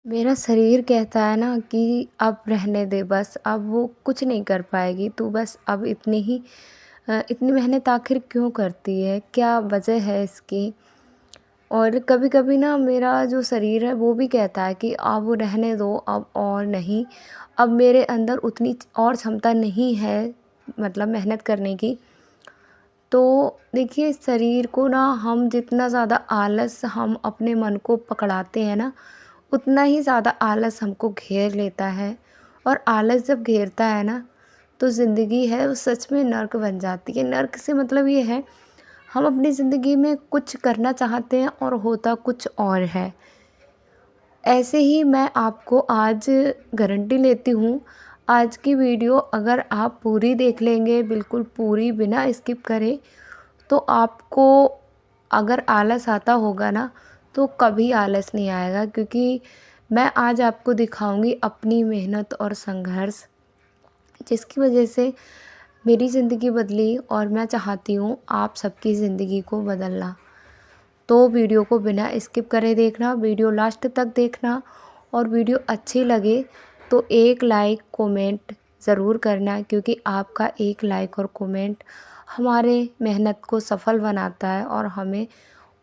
मेरा शरीर कहता है ना कि अब रहने दे बस, अब वो कुछ नहीं कर पाएगी, तू बस अब इतनी मेहनत आखिर क्यों करती है? क्या वजह है इसकी? और कभी-कभी ना मेरा जो शरीर है वो भी कहता है कि अब रहने दो, अब और नहीं, अब मेरे अंदर उतनी और क्षमता नहीं है मतलब मेहनत करने की। तो देखिए शरीर को ना हम जितना ज़्यादा आलस हम अपने मन को पकड़ाते हैं ना, उतना ही ज़्यादा आलस हमको घेर लेता है। और आलस जब घेरता है ना, तो ज़िंदगी है वो सच में नर्क बन जाती है। नर्क से मतलब ये है, हम अपनी ज़िंदगी में कुछ करना चाहते हैं और होता कुछ और है। ऐसे ही मैं आपको आज गारंटी लेती हूँ, आज की वीडियो अगर आप पूरी देख लेंगे, बिल्कुल पूरी बिना स्किप करे, तो आपको अगर आलस आता होगा ना, तो कभी आलस नहीं आएगा, क्योंकि मैं आज आपको दिखाऊँगी अपनी मेहनत और संघर्ष, जिसकी वजह से मेरी ज़िंदगी बदली और मैं चाहती हूँ आप सबकी ज़िंदगी को बदलना। तो वीडियो को बिना स्किप करे देखना, वीडियो लास्ट तक देखना, और वीडियो अच्छी लगे तो एक लाइक कमेंट ज़रूर करना, क्योंकि आपका एक लाइक और कमेंट हमारे मेहनत को सफल बनाता है और हमें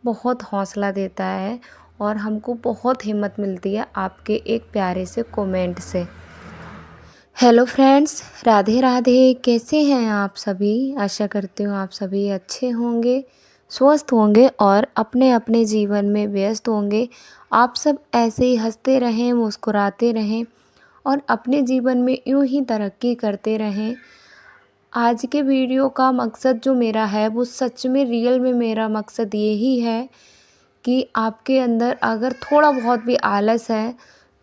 बहुत हौसला देता है और हमको बहुत हिम्मत मिलती है आपके एक प्यारे से कमेंट से। Hello friends, Radhe Radhe. कैसे हैं आप सभी? आशा करती हूँ आप सभी अच्छे होंगे, स्वस्थ होंगे और अपने अपने जीवन में व्यस्त होंगे। आप सब ऐसे ही हंसते रहें, मुस्कुराते रहें और अपने जीवन में यूं ही तरक्की करते रहें। आज के वीडियो का मकसद जो मेरा है वो सच में रियल में मेरा मकसद यही है कि आपके अंदर अगर थोड़ा बहुत भी आलस है,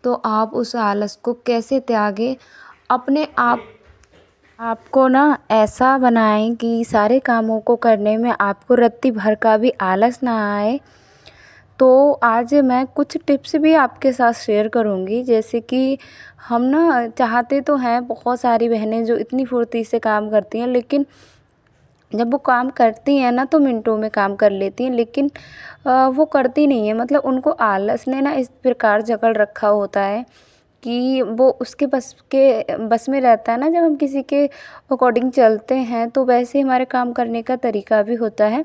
तो आप उस आलस को कैसे त्यागें, अपने आपको ना ऐसा बनाएं कि सारे कामों को करने में आपको रत्ती भर का भी आलस ना आए। तो आज मैं कुछ टिप्स भी आपके साथ शेयर करूंगी, जैसे कि हम ना चाहते तो हैं, बहुत सारी बहनें जो इतनी फुर्ती से काम करती हैं, लेकिन जब वो काम करती हैं ना तो मिनटों में काम कर लेती हैं, लेकिन वो करती नहीं है। मतलब उनको आलस ने ना इस प्रकार जकड़ रखा होता है कि वो उसके बस में रहता है ना, जब हम किसी के अकॉर्डिंग चलते हैं तो वैसे हमारे काम करने का तरीका भी होता है।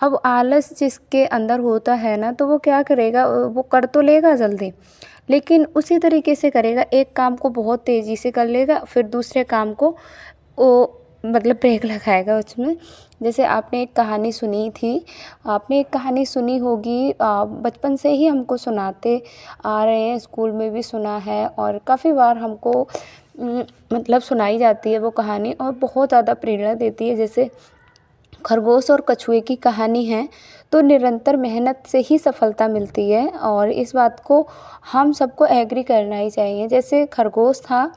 अब आलस जिसके अंदर होता है ना, तो वो क्या करेगा, वो कर तो लेगा जल्दी, लेकिन उसी तरीके से करेगा, एक काम को बहुत तेज़ी से कर लेगा, फिर दूसरे काम को वो मतलब ब्रेक लगाएगा उसमें। जैसे आपने एक कहानी सुनी थी, आपने एक कहानी सुनी होगी, बचपन से ही हमको सुनाते आ रहे हैं, स्कूल में भी सुना है और काफ़ी बार हमको मतलब सुनाई जाती है वो कहानी, और बहुत ज़्यादा प्रेरणा देती है। जैसे खरगोश और कछुए की कहानी है, तो निरंतर मेहनत से ही सफलता मिलती है और इस बात को हम सबको एग्री करना ही चाहिए। जैसे खरगोश था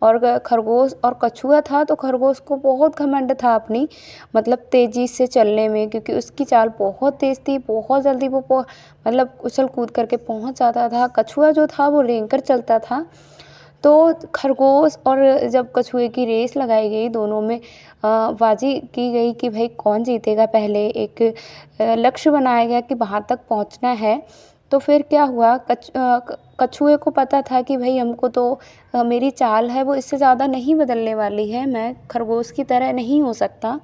और खरगोश और कछुआ था, तो खरगोश को बहुत घमंड था अपनी मतलब तेज़ी से चलने में, क्योंकि उसकी चाल बहुत तेज़ थी, बहुत जल्दी वो मतलब उछल कूद करके पहुंच जाता था। कछुआ जो था वो रेंग कर चलता था। तो खरगोश और जब कछुए की रेस लगाई गई, दोनों में बाजी की गई कि भाई कौन जीतेगा, पहले एक लक्ष्य बनाया गया कि वहाँ तक पहुँचना है। तो फिर क्या हुआ, कछुए को पता था कि भाई हमको तो मेरी चाल है वो इससे ज़्यादा नहीं बदलने वाली है, मैं खरगोश की तरह नहीं हो सकता।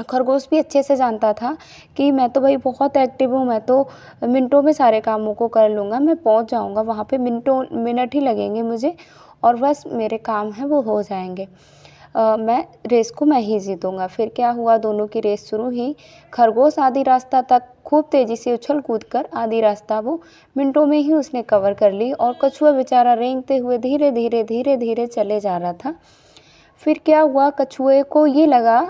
खरगोश भी अच्छे से जानता था कि मैं तो भाई बहुत एक्टिव हूँ, मैं तो मिनटों में सारे कामों को कर लूँगा, मैं पहुँच जाऊँगा वहाँ पे, मिनट ही लगेंगे मुझे और बस मेरे काम हैं वो हो जाएंगे। मैं रेस को मैं ही जीतूँगा। फिर क्या हुआ, दोनों की रेस शुरू हुई। खरगोश आधी रास्ता तक खूब तेज़ी से उछल कूद कर आधी रास्ता वो मिनटों में ही उसने कवर कर ली, और कछुआ बेचारा रेंगते हुए धीरे धीरे धीरे धीरे चले जा रहा था। फिर क्या हुआ, कछुए को ये लगा,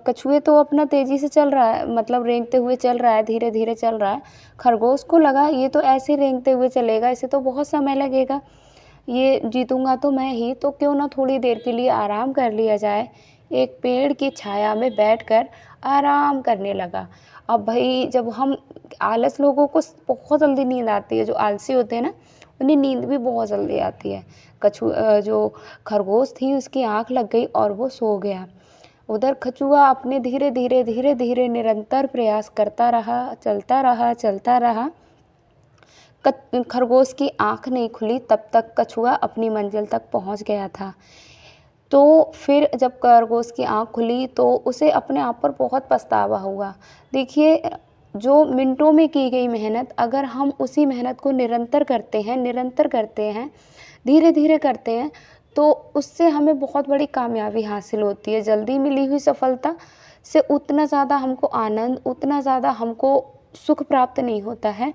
कछुए तो अपना तेज़ी से चल रहा है, मतलब रेंगते हुए चल रहा है, धीरे धीरे चल रहा है। खरगोश को लगा ये तो ऐसे रेंगते हुए चलेगा, इसे तो बहुत समय लगेगा, ये जीतूंगा तो मैं ही, तो क्यों ना थोड़ी देर के लिए आराम कर लिया जाए। एक पेड़ की छाया में बैठकर आराम करने लगा। अब भाई जब हम आलस लोगों को बहुत जल्दी नींद आती है, जो आलसी होते हैं ना उन्हें नींद भी बहुत जल्दी आती है। जो खरगोश थी उसकी आँख लग गई और वो सो गया। उधर कछुआ अपने धीरे धीरे धीरे धीरे निरंतर प्रयास करता रहा, चलता रहा चलता रहा। खरगोश की आँख नहीं खुली तब तक कछुआ अपनी मंजिल तक पहुँच गया था। तो फिर जब खरगोश की आँख खुली तो उसे अपने आप पर बहुत पछतावा हुआ। देखिए, जो मिनटों में की गई मेहनत, अगर हम उसी मेहनत को निरंतर करते हैं, धीरे-धीरे करते हैं, तो उससे हमें बहुत बड़ी कामयाबी हासिल होती है। जल्दी मिली हुई सफलता से उतना ज़्यादा हमको आनंद, उतना ज़्यादा हमको सुख प्राप्त नहीं होता है,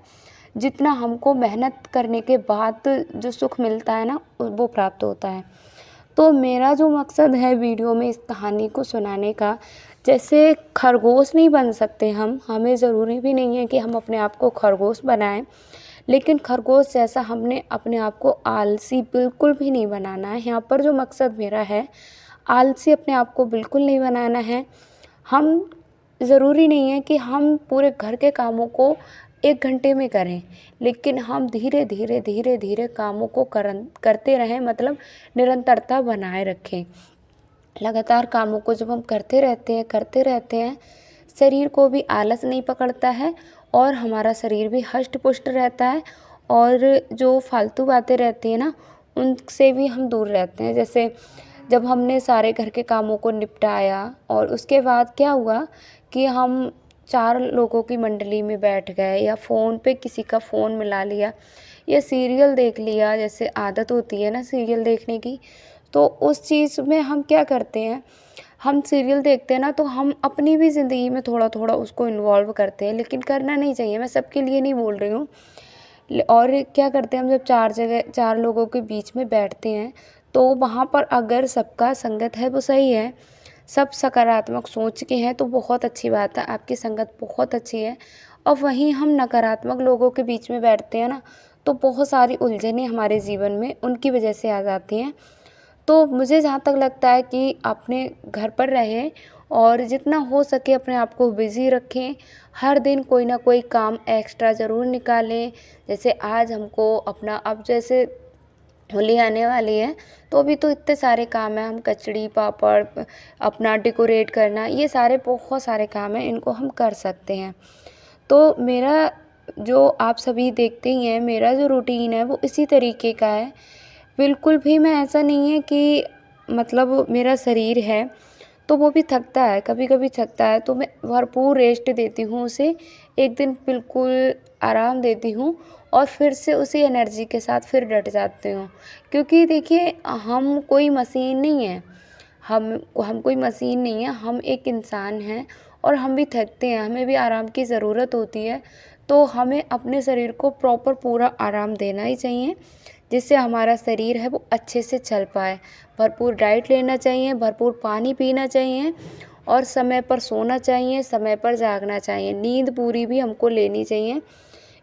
जितना हमको मेहनत करने के बाद जो सुख मिलता है ना, वो प्राप्त होता है। तो मेरा जो मकसद है वीडियो में इस कहानी को सुनाने का, जैसे खरगोश नहीं बन सकते हम, हमें ज़रूरी भी नहीं है कि हम अपने आप को खरगोश बनाएँ, लेकिन खरगोश जैसा हमने अपने आप को आलसी बिल्कुल भी नहीं बनाना है। यहाँ पर जो मकसद मेरा है, आलसी अपने आप को बिल्कुल नहीं बनाना है। हम ज़रूरी नहीं है कि हम पूरे घर के कामों को 1 घंटे में करें, लेकिन हम धीरे-धीरे कामों को करते रहें, मतलब निरंतरता बनाए रखें। लगातार कामों को जब हम करते रहते हैं, शरीर को भी आलस नहीं पकड़ता है और हमारा शरीर भी हष्ट-पुष्ट रहता है और जो फालतू बातें रहती हैं ना, उनसे भी हम दूर रहते हैं। जैसे जब हमने सारे घर के कामों को निपटाया और उसके बाद क्या हुआ कि हम 4 लोगों की मंडली में बैठ गए या फ़ोन पे किसी का फ़ोन मिला लिया या सीरियल देख लिया, जैसे आदत होती है ना सीरियल देखने की, तो उस चीज़ में हम क्या करते हैं, हम सीरियल देखते हैं ना तो हम अपनी भी ज़िंदगी में थोड़ा-थोड़ा उसको इन्वॉल्व करते हैं, लेकिन करना नहीं चाहिए, मैं सबके लिए नहीं बोल रही हूँ। और क्या करते हैं हम, जब 4 लोगों के बीच में बैठते हैं, तो वहाँ पर अगर सबका संगत है वो सही है, सब सकारात्मक सोच के हैं तो बहुत अच्छी बात है, आपकी संगत बहुत अच्छी है। और वहीं हम नकारात्मक लोगों के बीच में बैठते हैं ना, तो बहुत सारी उलझनें हमारे जीवन में उनकी वजह से आ जाती हैं। तो मुझे जहाँ तक लगता है कि अपने घर पर रहें और जितना हो सके अपने आप को बिज़ी रखें। हर दिन कोई ना कोई काम एक्स्ट्रा ज़रूर निकालें। जैसे आज हमको अपना, अब जैसे होली आने वाली है, तो अभी तो इतने सारे काम हैं, हम कचड़ी, पापड़, अपना डेकोरेट करना, ये सारे बहुत सारे काम हैं, इनको हम कर सकते हैं। तो मेरा, जो आप सभी देखते ही हैं, मेरा जो रूटीन है वो इसी तरीके का है। बिल्कुल भी मैं, ऐसा नहीं है कि मतलब मेरा शरीर है तो वो भी थकता है, कभी-कभी थकता है तो मैं भरपूर रेस्ट देती हूँ उसे। एक दिन बिल्कुल आराम देती हूँ और फिर से उसी एनर्जी के साथ फिर डट जाती हूँ। क्योंकि देखिए, हम कोई मशीन नहीं हैं, हम कोई मशीन नहीं है, हम एक इंसान हैं और हम भी थकते हैं, हमें भी आराम की ज़रूरत होती है। तो हमें अपने शरीर को प्रॉपर पूरा आराम देना ही चाहिए, जिससे हमारा शरीर है वो अच्छे से चल पाए। भरपूर डाइट लेना चाहिए, भरपूर पानी पीना चाहिए और समय पर सोना चाहिए, समय पर जागना चाहिए। नींद पूरी भी हमको लेनी चाहिए।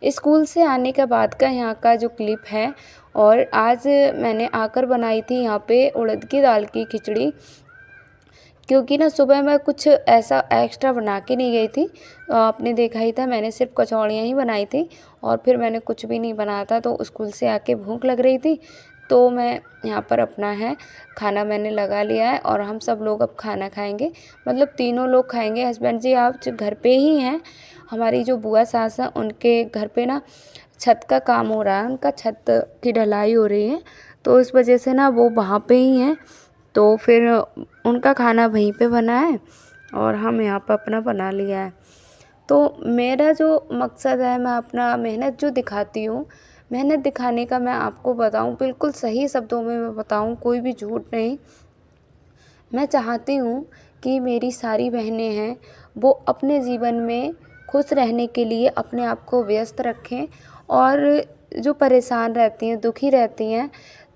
स्कूल से आने के बाद का यहाँ का जो क्लिप है, और आज मैंने आकर बनाई थी यहाँ पे उड़द की दाल की खिचड़ी, क्योंकि ना सुबह मैं कुछ ऐसा एक्स्ट्रा बना के नहीं गई थी। आपने देखा ही था, मैंने सिर्फ़ कचौड़ियाँ ही बनाई थी और फिर मैंने कुछ भी नहीं बनाया था। तो स्कूल से आके भूख लग रही थी, तो मैं यहाँ पर अपना है खाना मैंने लगा लिया है और हम सब लोग अब खाना खाएँगे। मतलब तीनों लोग खाएँगे। हस्बैंड जी आज घर पे ही हैं। हमारी जो बुआ सास हैं उनके घर पे ना छत का काम हो रहा है, उनका छत की ढलाई हो रही है, तो इस वजह से ना वो वहाँ पे ही हैं। तो फिर उनका खाना वहीं पे बना है और हम यहाँ पर अपना बना लिया है। तो मेरा जो मकसद है, मैं अपना मेहनत जो दिखाती हूँ, मेहनत दिखाने का मैं आपको बताऊँ, बिल्कुल सही शब्दों में मैं बताऊँ, कोई भी झूठ नहीं। मैं चाहती हूँ कि मेरी सारी बहनें हैं वो अपने जीवन में खुश रहने के लिए अपने आप को व्यस्त रखें और जो परेशान रहती हैं, दुखी रहती हैं,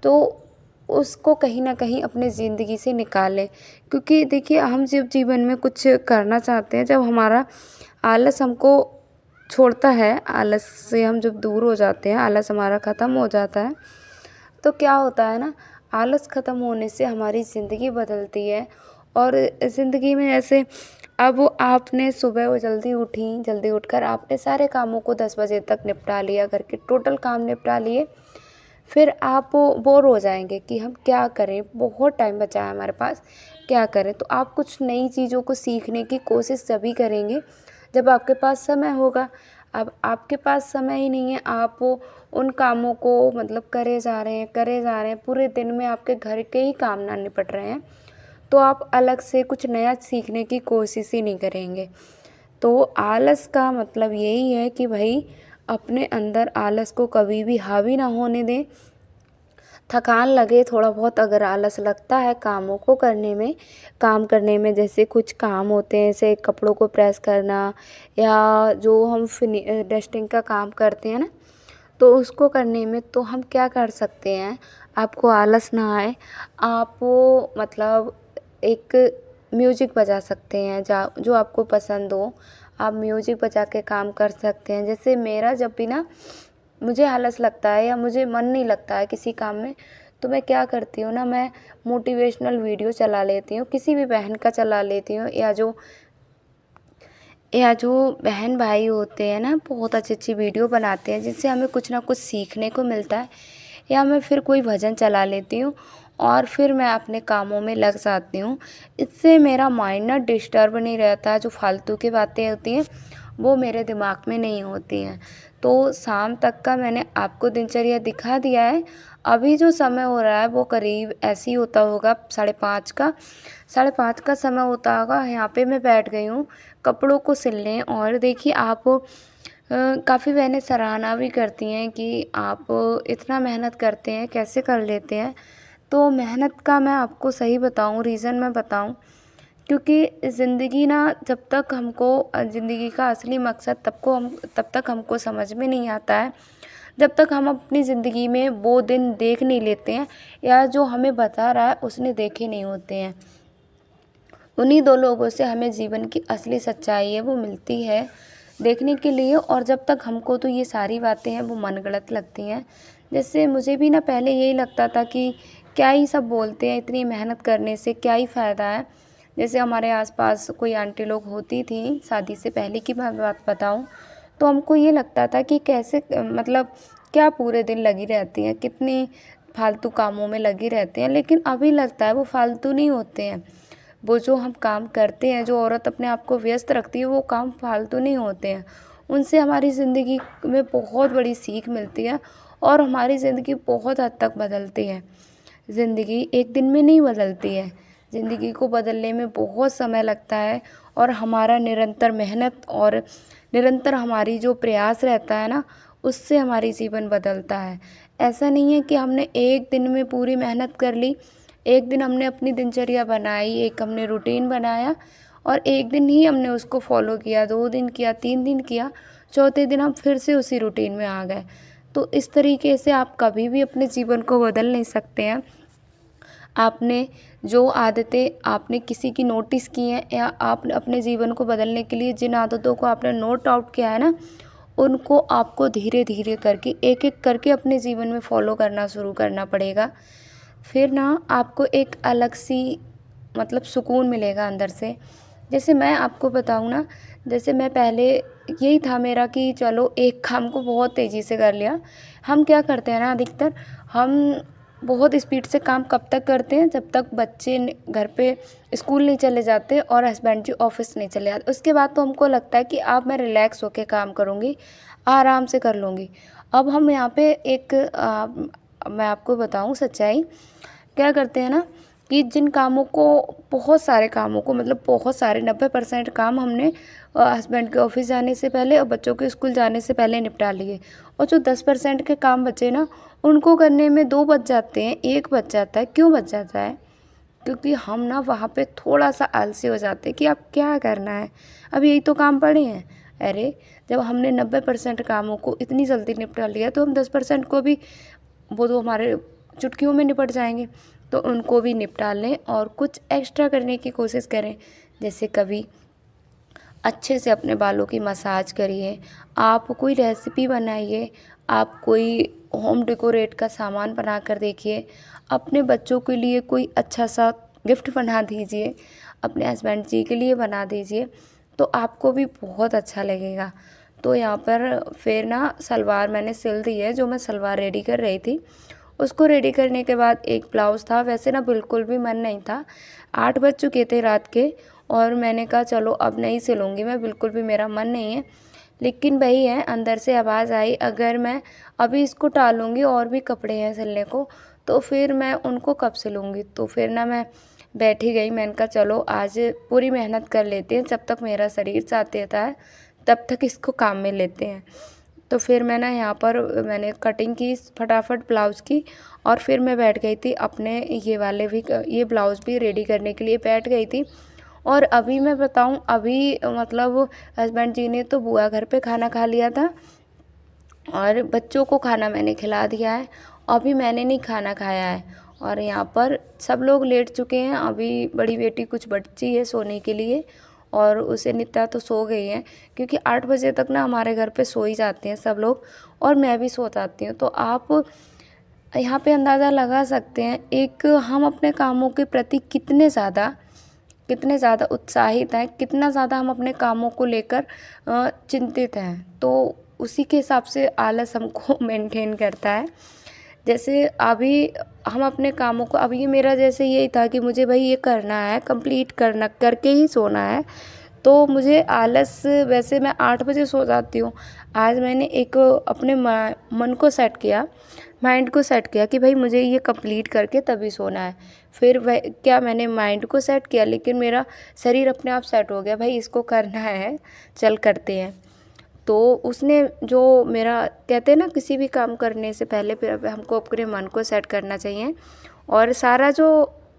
तो उसको कहीं न कहीं अपनी ज़िंदगी से निकालें। क्योंकि देखिए, हम जब जीवन में कुछ करना चाहते हैं, जब हमारा आलस हमको छोड़ता है, आलस से हम जब दूर हो जाते हैं, आलस हमारा ख़त्म हो जाता है, तो क्या होता है ना, आलस ख़त्म होने से हमारी ज़िंदगी बदलती है। और ज़िंदगी में जैसे अब आपने सुबह वो जल्दी उठी, जल्दी उठकर आपने सारे कामों को 10 बजे तक निपटा लिया, घर के टोटल काम निपटा लिए, फिर आप बोर हो जाएंगे कि हम क्या करें, बहुत टाइम बचा है हमारे पास, क्या करें। तो आप कुछ नई चीज़ों को सीखने की कोशिश तभी करेंगे जब आपके पास समय होगा। अब आपके पास समय ही नहीं है, आप उन कामों को मतलब करे जा रहे हैं, पूरे दिन में आपके घर के ही काम ना निपट रहे हैं, तो आप अलग से कुछ नया सीखने की कोशिश ही नहीं करेंगे। तो आलस का मतलब यही है कि भाई अपने अंदर आलस को कभी भी हावी ना होने दें। थकान लगे थोड़ा बहुत, अगर आलस लगता है कामों को करने में, काम करने में, जैसे कुछ काम होते हैं जैसे कपड़ों को प्रेस करना या जो हम डस्टिंग का काम करते हैं ना, तो उसको करने में तो हम क्या कर सकते हैं, आपको आलस ना आए, आप मतलब एक म्यूजिक बजा सकते हैं जो आपको पसंद हो, आप म्यूजिक बजा के काम कर सकते हैं। जैसे मेरा जब भी ना मुझे आलस लगता है या मुझे मन नहीं लगता है किसी काम में, तो मैं क्या करती हूँ ना, मैं मोटिवेशनल वीडियो चला लेती हूँ, किसी भी बहन का चला लेती हूँ, या जो बहन भाई होते हैं ना बहुत अच्छी अच्छी वीडियो बनाते हैं जिनसे हमें कुछ ना कुछ सीखने को मिलता है, या मैं फिर कोई भजन चला लेती हूँ और फिर मैं अपने कामों में लग जाती हूँ। इससे मेरा माइंड ना डिस्टर्ब नहीं रहता, जो फालतू की बातें होती हैं वो मेरे दिमाग में नहीं होती हैं। तो शाम तक का मैंने आपको दिनचर्या दिखा दिया है। अभी जो समय हो रहा है वो करीब ऐसे ही होता होगा 5:30 का, 5:30 का समय होता होगा। यहाँ पे मैं बैठ गई हूँ कपड़ों को सिलने, और देखिए आप काफ़ी बहनें सराहना भी करती हैं कि आप इतना मेहनत करते हैं, कैसे कर लेते हैं। तो मेहनत का मैं आपको सही बताऊँ, रीज़न मैं बताऊँ, क्योंकि ज़िंदगी ना जब तक हमको ज़िंदगी का असली मकसद तब तक हमको समझ में नहीं आता है, जब तक हम अपनी ज़िंदगी में वो दिन देख नहीं लेते हैं, या जो हमें बता रहा है उसने देखे नहीं होते हैं। उन्हीं 2 लोगों से हमें जीवन की असली सच्चाई है वो मिलती है देखने के लिए, और जब तक हमको तो ये सारी बातें हैं वो मनगढ़ंत लगती हैं। जैसे मुझे भी ना पहले यही लगता था कि क्या ही सब बोलते हैं, इतनी मेहनत करने से क्या ही फ़ायदा है। जैसे हमारे आस-पास कोई आंटी लोग होती थी, शादी से पहले की मैं बात बताऊँ, तो हमको ये लगता था कि कैसे मतलब क्या पूरे दिन लगी रहती हैं, कितनी फालतू कामों में लगी रहती हैं। लेकिन अभी लगता है वो फालतू नहीं होते हैं। वो जो हम काम करते हैं, जो औरत अपने आप को व्यस्त रखती है, वो काम फालतू नहीं होते हैं। उनसे हमारी ज़िंदगी में बहुत बड़ी सीख मिलती है और हमारी ज़िंदगी बहुत हद तक बदलती है। ज़िंदगी एक दिन में नहीं बदलती है, ज़िंदगी को बदलने में बहुत समय लगता है, और हमारा निरंतर मेहनत और निरंतर हमारी जो प्रयास रहता है ना, उससे हमारी जीवन बदलता है। ऐसा नहीं है कि हमने एक दिन में पूरी मेहनत कर ली, एक दिन हमने अपनी दिनचर्या बनाई, एक हमने रूटीन बनाया और एक दिन ही हमने उसको फॉलो किया, 2 दिन किया, 3 दिन किया, चौथे दिन हम फिर से उसी रूटीन में आ गए। तो इस तरीके से आप कभी भी अपने जीवन को बदल नहीं सकते हैं। आपने जो आदतें आपने किसी की नोटिस की हैं, या आप अपने जीवन को बदलने के लिए जिन आदतों को आपने नोट आउट किया है ना, उनको आपको धीरे-धीरे करके एक-एक करके अपने जीवन में फ़ॉलो करना शुरू करना पड़ेगा। फिर ना आपको एक अलग सी मतलब सुकून मिलेगा अंदर से। जैसे मैं आपको बताऊँ ना, जैसे मैं पहले यही था मेरा कि चलो एक काम को बहुत तेज़ी से कर लिया। हम क्या करते हैं ना, अधिकतर हम बहुत स्पीड से काम कब तक करते हैं, जब तक बच्चे घर पे स्कूल नहीं चले जाते और हस्बैंड जी ऑफिस नहीं चले जाते। उसके बाद तो हमको लगता है कि अब मैं रिलैक्स होके काम करूँगी, आराम से कर लूँगी। अब हम यहाँ पे मैं आपको बताऊँ सच्चाई, क्या करते हैं ना कि जिन कामों को, बहुत सारे कामों को, मतलब बहुत सारे 90% काम हमने हस्बैंड के ऑफिस जाने से पहले और बच्चों के स्कूल जाने से पहले निपटा लिए, और जो 10% के काम बचे ना, उनको करने में 2 बज जाते हैं, 1 बज जाता है। क्यों बज जाता है? क्योंकि हम ना वहाँ पे थोड़ा-सा आलसी हो जाते हैं कि अब क्या करना है, अब यही तो काम पड़े हैं। अरे! जब हमने 90% कामों को इतनी जल्दी निपटा लिया, तो हम 10% को भी, वो तो हमारे चुटकियों में निपट जाएँगे, तो उनको भी निपटा लें और कुछ एक्स्ट्रा करने की कोशिश करें। जैसे कभी अच्छे से अपने बालों की मसाज करिए, आप कोई रेसिपी बनाइए, आप कोई होम डेकोरेट का सामान बना कर देखिए, अपने बच्चों के लिए कोई अच्छा-सा गिफ्ट बना दीजिए, अपने हस्बैंड जी के लिए बना दीजिए, तो आपको भी बहुत अच्छा लगेगा। तो यहाँ पर फिर ना सलवार मैंने सिल दी है, जो मैं सलवार रेडी कर रही थी। उसको रेडी करने के बाद एक ब्लाउज़ था, वैसे ना बिल्कुल भी मन नहीं था, 8 बज चुके थे रात के, और मैंने कहा चलो अब नहीं सिलूँगी मैं, बिल्कुल भी मेरा मन नहीं है। लेकिन वही है, अंदर से आवाज़ आई अगर मैं अभी इसको टालूँगी और भी कपड़े हैं सिलने को, तो फिर मैं उनको कब सिलूँगी। तो फिर ना मैं बैठ ही गई, मैंने कहा चलो आज पूरी मेहनत कर लेते हैं, जब तक मेरा शरीर साथ देता है तब तक इसको काम में लेते हैं। तो फिर मैं ना यहाँ पर मैंने कटिंग की फटाफट ब्लाउज़ की, और फिर मैं बैठ गई थी अपने ये ब्लाउज़ भी रेडी करने के लिए बैठ गई थी। और अभी मैं बताऊँ, अभी मतलब हस्बैंड जी ने तो बुआ घर पे खाना खा लिया था और बच्चों को खाना मैंने खिला दिया है। अभी मैंने नहीं खाना खाया है और यहाँ पर सब लोग लेट चुके हैं। अभी बड़ी बेटी कुछ बच्ची है सोने के लिए और उसे नित्या तो सो गई है, क्योंकि 8 बजे तक ना हमारे घर पे सो ही जाते हैं सब लोग और मैं भी सो जाती हूँ। तो आप यहाँ पे अंदाज़ा लगा सकते हैं एक हम अपने कामों के प्रति कितने ज़्यादा उत्साहित हैं, कितना ज़्यादा हम अपने कामों को लेकर चिंतित हैं। तो उसी के हिसाब से आलस हमको मेंटेन करता है। जैसे अभी हम अपने कामों को, अभी ये मेरा जैसे यही था कि मुझे भाई ये करना है, कंप्लीट करना करके ही सोना है। तो मुझे आलस, वैसे मैं 8 बजे सो जाती हूँ। आज मैंने एक अपने मन को सेट किया, माइंड को सेट किया कि भाई मुझे ये कंप्लीट करके तभी सोना है। फिर वह क्या, मैंने माइंड को सेट किया लेकिन मेरा शरीर अपने आप सेट हो गया, भाई इसको करना है, चल करते हैं। तो उसने जो मेरा, कहते हैं ना किसी भी काम करने से पहले फिर हमको अपने मन को सेट करना चाहिए। और सारा जो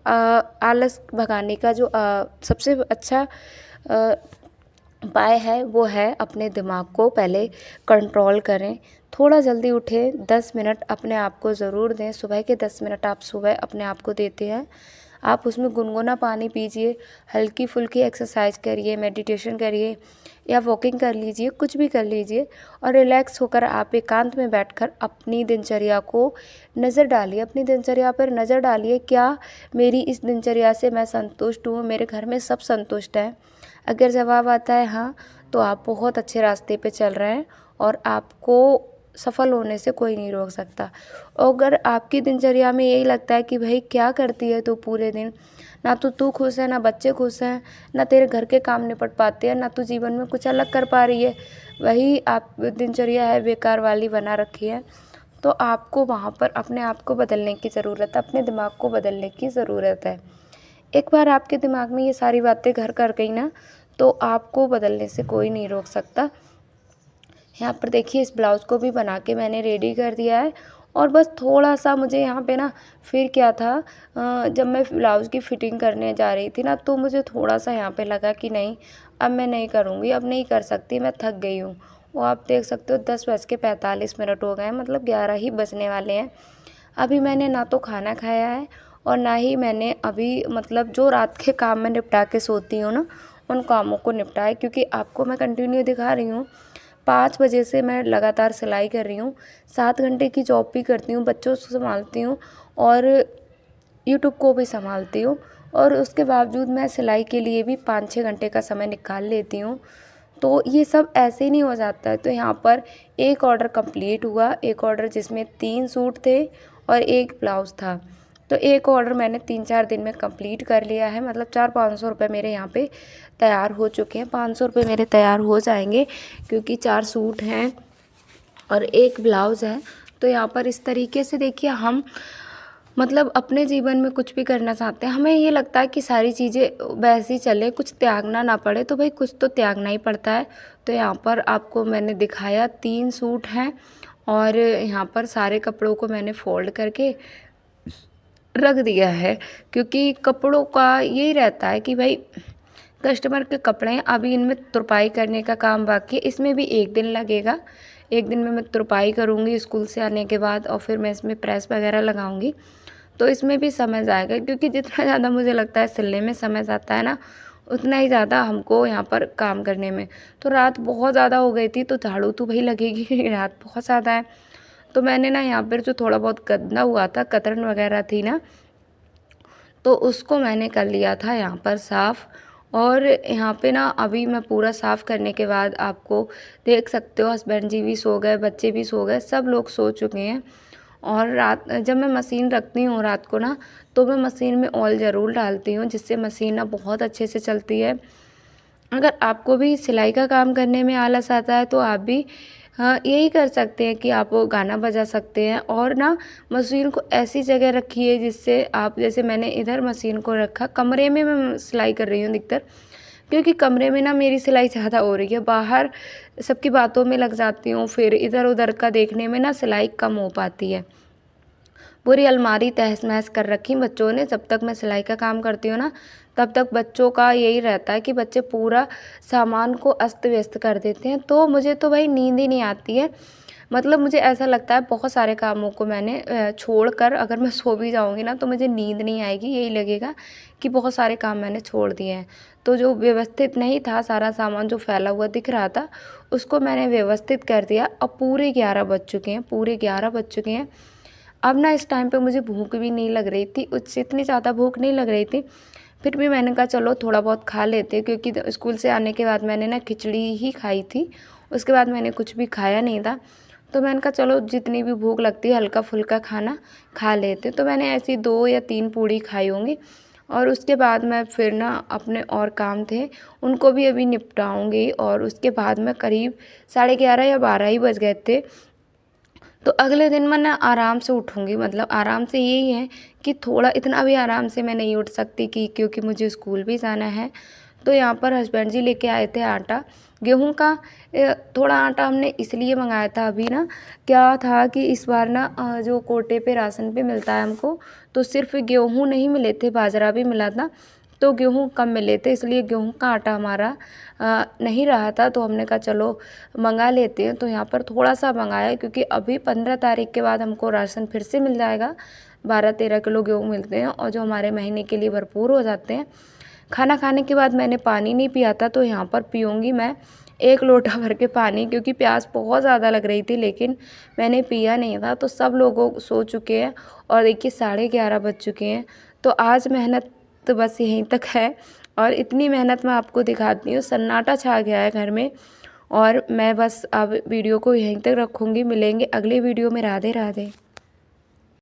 आलस भगाने का जो सबसे अच्छा उपाय है वो है अपने दिमाग को पहले कंट्रोल करें। थोड़ा जल्दी उठें, 10 मिनट अपने आप को ज़रूर दें। सुबह के 10 मिनट आप सुबह अपने आप को देते हैं, आप उसमें गुनगुना पानी पीजिए, हल्की फुल्की एक्सरसाइज करिए, मेडिटेशन करिए या वॉकिंग कर लीजिए, कुछ भी कर लीजिए और रिलैक्स होकर आप एकांत में बैठकर अपनी दिनचर्या को नज़र डालिए, अपनी दिनचर्या पर नज़र डालिए, क्या मेरी इस दिनचर्या से मैं संतुष्ट हूँ, मेरे घर में सब संतुष्ट हैं। अगर जवाब आता है हाँ, तो आप बहुत अच्छे रास्ते पे चल रहे हैं और आपको सफल होने से कोई नहीं रोक सकता। अगर आपकी दिनचर्या में यही लगता है कि भाई क्या करती है तू पूरे दिन, ना तो तू खुश है, ना बच्चे खुश हैं, ना तेरे घर के काम निपट पाते हैं, ना तू जीवन में कुछ अलग कर पा रही है, वही आप दिनचर्या है बेकार वाली बना रखी है, तो आपको वहाँ पर अपने आप को बदलने की ज़रूरत है, अपने दिमाग को बदलने की ज़रूरत है। एक बार आपके दिमाग में ये सारी बातें घर कर गई ना, तो आपको बदलने से कोई नहीं रोक सकता। यहाँ पर देखिए इस ब्लाउज़ को भी बना के मैंने रेडी कर दिया है और बस थोड़ा सा मुझे यहाँ पे ना, फिर क्या था, जब मैं ब्लाउज़ की फ़िटिंग करने जा रही थी ना, तो मुझे थोड़ा सा यहाँ पे लगा कि नहीं अब मैं नहीं करूँगी, अब नहीं कर सकती, मैं थक गई हूँ। वो आप देख सकते हो 10:45 हो गए हैं, मतलब 11 ही बजने वाले हैं। अभी मैंने ना तो खाना खाया है और ना ही मैंने अभी मतलब जो रात के काम में निपटा के सोती हूँ ना, उन कामों को निपटाया, क्योंकि आपको मैं कंटिन्यू दिखा रही हूँ 5 बजे से मैं लगातार सिलाई कर रही हूँ, 7 घंटे की जॉब भी करती हूँ, बच्चों को संभालती हूँ और यूट्यूब को भी संभालती हूँ, और उसके बावजूद मैं सिलाई के लिए भी 5-6 घंटे का समय निकाल लेती हूँ। तो ये सब ऐसे ही नहीं हो जाता है। तो यहाँ पर एक ऑर्डर कंप्लीट हुआ, एक ऑर्डर जिसमें 3 सूट थे और एक ब्लाउज़ था। तो एक ऑर्डर मैंने 3-4 दिन में कंप्लीट कर लिया है, मतलब 400-500 रुपये मेरे यहाँ पे तैयार हो चुके हैं। 500 रुपये मेरे तैयार हो जाएंगे, क्योंकि 4 सूट हैं और एक ब्लाउज़ है। तो यहाँ पर इस तरीके से देखिए, हम मतलब अपने जीवन में कुछ भी करना चाहते हैं, हमें ये लगता है कि सारी चीज़ें वैसे ही चले, कुछ त्यागना ना पड़े, तो भाई कुछ तो त्यागना ही पड़ता है। तो यहाँ पर आपको मैंने दिखाया 3 सूट हैं और यहाँ पर सारे कपड़ों को मैंने फ़ोल्ड करके रख दिया है, क्योंकि कपड़ों का यही रहता है कि भाई कस्टमर के कपड़े हैं, अभी इनमें तुरपाई करने का काम बाकी है, इसमें भी 1 दिन लगेगा। 1 दिन में मैं तुरपाई करूँगी स्कूल से आने के बाद और फिर मैं इसमें प्रेस वगैरह लगाऊँगी, तो इसमें भी समय जाएगा, क्योंकि जितना ज़्यादा मुझे लगता है सिलने में समय जाता है ना, उतना ही ज़्यादा हमको यहाँ पर काम करने में। तो रात बहुत ज़्यादा हो गई थी, तो झाड़ू तो भाई लगेगी, रात बहुत ज़्यादा है। तो मैंने ना यहाँ पर जो थोड़ा बहुत गंदा हुआ था, कतरन वगैरह थी ना, तो उसको मैंने कर लिया था यहाँ पर साफ़। और यहाँ पे ना अभी मैं पूरा साफ़ करने के बाद आपको देख सकते हो, हस्बैंड जी भी सो गए, बच्चे भी सो गए, सब लोग सो चुके हैं। और रात जब मैं मशीन रखती हूँ रात को ना, तो मैं मशीन में ऑयल ज़रूर डालती हूँ, जिससे मशीन ना बहुत अच्छे से चलती है। अगर आपको भी सिलाई का काम करने में आलस आता है तो आप भी यही कर सकते हैं कि आप वो गाना बजा सकते हैं और ना मशीन को ऐसी जगह रखिए जिससे आप, जैसे मैंने इधर मशीन को रखा, कमरे में मैं सिलाई कर रही हूँ अधिकतर, क्योंकि कमरे में ना मेरी सिलाई ज़्यादा हो रही है। बाहर सबकी बातों में लग जाती हूँ, फिर इधर उधर का देखने में ना सिलाई कम हो पाती है। पूरी अलमारी तहस-नहस कर रखी बच्चों ने। जब तक मैं सिलाई का काम करती हूँ ना, तब तक बच्चों का यही रहता है कि बच्चे पूरा सामान को अस्त-व्यस्त कर देते हैं। तो मुझे तो भाई नींद ही नहीं आती है। मतलब मुझे ऐसा लगता है बहुत सारे कामों को मैंने छोड़कर अगर मैं सो भी जाऊँगी ना तो मुझे नींद नहीं आएगी। यही लगेगा कि बहुत सारे काम मैंने छोड़ दिए हैं। तो जो व्यवस्थित नहीं था, सारा सामान जो फैला हुआ दिख रहा था, उसको मैंने व्यवस्थित कर दिया। अब पूरे 11 बज चुके हैं, पूरे 11 बज चुके हैं। अब ना इस टाइम पे मुझे भूख भी नहीं लग रही थी, उससे इतनी ज़्यादा भूख नहीं लग रही थी। फिर भी मैंने कहा चलो थोड़ा बहुत खा लेते हैं, क्योंकि स्कूल से आने के बाद मैंने ना खिचड़ी ही खाई थी। उसके बाद मैंने कुछ भी खाया नहीं था। तो मैंने कहा चलो जितनी भी भूख लगती है हल्का-फुल्का खाना खा लेते। तो मैंने ऐसी 2 या 3 पूड़ी खाई होंगी और उसके बाद मैं फिर ना अपने और काम थे, उनको भी अभी निपटाऊँगी और उसके बाद मैं करीब साढ़े 11 या 12 ही बज गए थे। तो अगले दिन मैं ना आराम से उठूँगी, मतलब आराम से यही है कि थोड़ा इतना भी आराम से मैं नहीं उठ सकती कि क्योंकि मुझे स्कूल भी जाना है। तो यहाँ पर हस्बैंड जी लेके आए थे आटा, गेहूँ का। थोड़ा आटा हमने इसलिए मँगाया था अभी ना, क्या था कि इस बार ना जो कोटे पे राशन पे मिलता है हमको, तो सिर्फ़ गेहूँ नहीं मिले थे, बाजरा भी मिला था। तो गेहूँ कम मिले थे, इसलिए गेहूँ का आटा हमारा नहीं रहा था, तो हमने कहा चलो मँगा लेते हैं। तो यहाँ पर थोड़ा-सा मँगाया, क्योंकि अभी 15 तारीख के बाद हमको राशन फिर से मिल जाएगा। 12-13 किलो गेहूँ मिलते हैं और जो हमारे महीने के लिए भरपूर हो जाते हैं। खाना खाने के बाद मैंने पानी नहीं पिया था, तो यहाँ पर पीऊँगी मैं 1 लोटा भर के पानी, क्योंकि प्यास बहुत ज़्यादा लग रही थी, लेकिन मैंने पिया नहीं था। तो सब लोगों सो चुके हैं और देखिए साढ़े 11 बज चुके हैं। तो आज मेहनत तो बस यहीं तक है और इतनी मेहनत मैं आपको दिखाती हूँ। सन्नाटा छा गया है घर में और मैं बस अब वीडियो को यहीं तक रखूँगी। मिलेंगे अगली वीडियो में। राधे राधे।